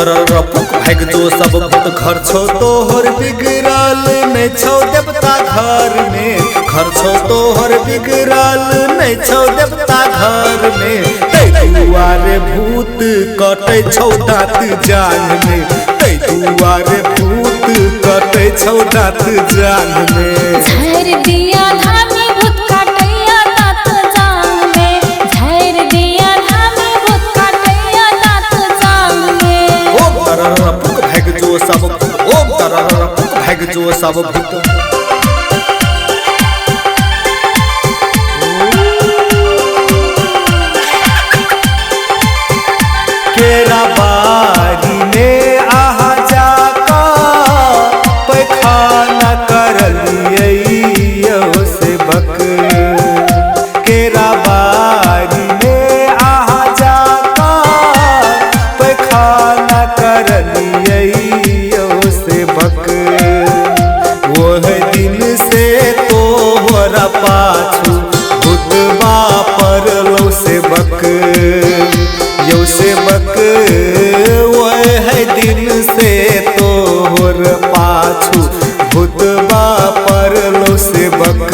तरपुक भाग जो सब भूत घर छो तोहर बिगड़ल नहीं छौ देवता घर में घर छो तोहर बिगड़ल नहीं छौ देवता घर में तै दुआरे भूत कटे छौ दाँत जान में तै दुआरे भूत कटे छौ दाँत जान में झर दिया धामी भूत काटैया दाँत जान में झर दिया धामी भूत काटैया दाँत जान में ओम तरपुक भाग जो सब ओम तरपुक भाग जो सब भूत केरा बारी में आहा जाका पैखाना कर लिये से बक केरा बारी में आहा जाका पैखाना कर लिये से बक वह दिन से तोहरा पाछू भूतबा परलो से बक यो से बक वह दिन से तोहर पाछू भूतबा परलो से बक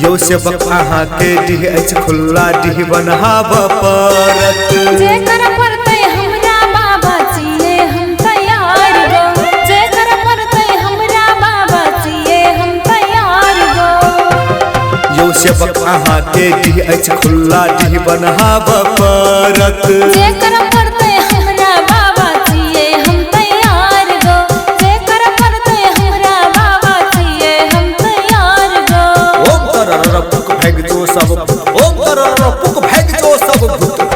यो से बक अहाँ के डीह अछि खुल्ला डीह बनहाब परत जेकर परतै हमरा बाबा जिए हम तैयार गो जेकर परतै हमरा बाबा जिए हम तैयार गो यो से बक अहाँ के डीह अछि खुल्ला डीह बनहाब परत जेकर परतै हमरा बाबा जिए हम तैयार गो जेकर परतै हमरा बाबा जिए हम तैयार गो ओम तरपुक भाग जो सब ओम तरपुक भाग जो सब भूत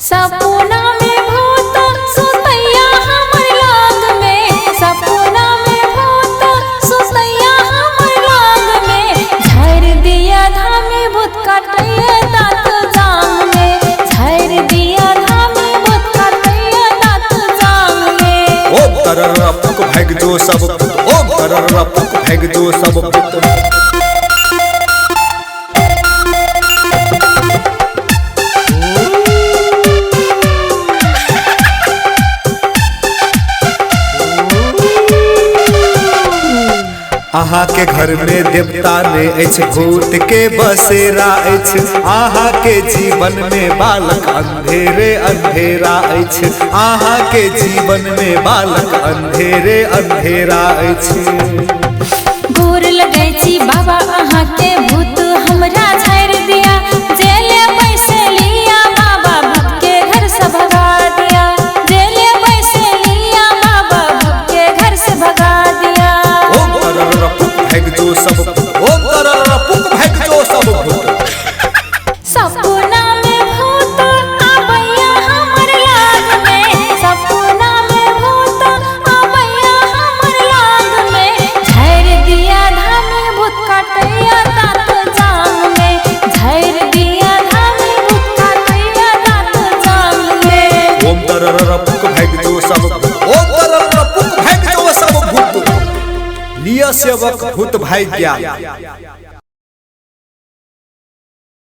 सपना में भूत सुतैया हमर लाग में सपना में भूत सुतैया हमर लाग में झर दिया धामी भूत काटैया दाँत जान में झर दिया धामी भूत काटैया दाँत जान में ओम तरपुक भाग जो सब ओम तरपुक भाग जो सब भूत अहाँ के घर में देवता ने अछि भूत के बसेरा अछि अहाँ के जीवन में बालक अंधेरे अंधेरा अछि अहाँ के जीवन में बालक अंधेरे अंधेरा अछि गोर लगै छी बाबा अहाँ के भूत हमरा झर दिया जेले पैसे लिया बाबा भूत के घर से भगा दिया जेले पैसे लिया बाबा भूत के घर से भगा दिया ओम तरपुक भाग जो सब ओम तरपुक भाग जो सब भूत सपना में भूत आबैया हमर लाग में सपना में भूत आबैया हमर लाग में झर दिया धामी भूत काटैया दाँत जान में झर दिया धामी भूत काटैया दाँत जान में ओम तरपुक भाग जो सब ओम तरपुक भाग जो सब भूत लिया सेवक भूत भाग गया।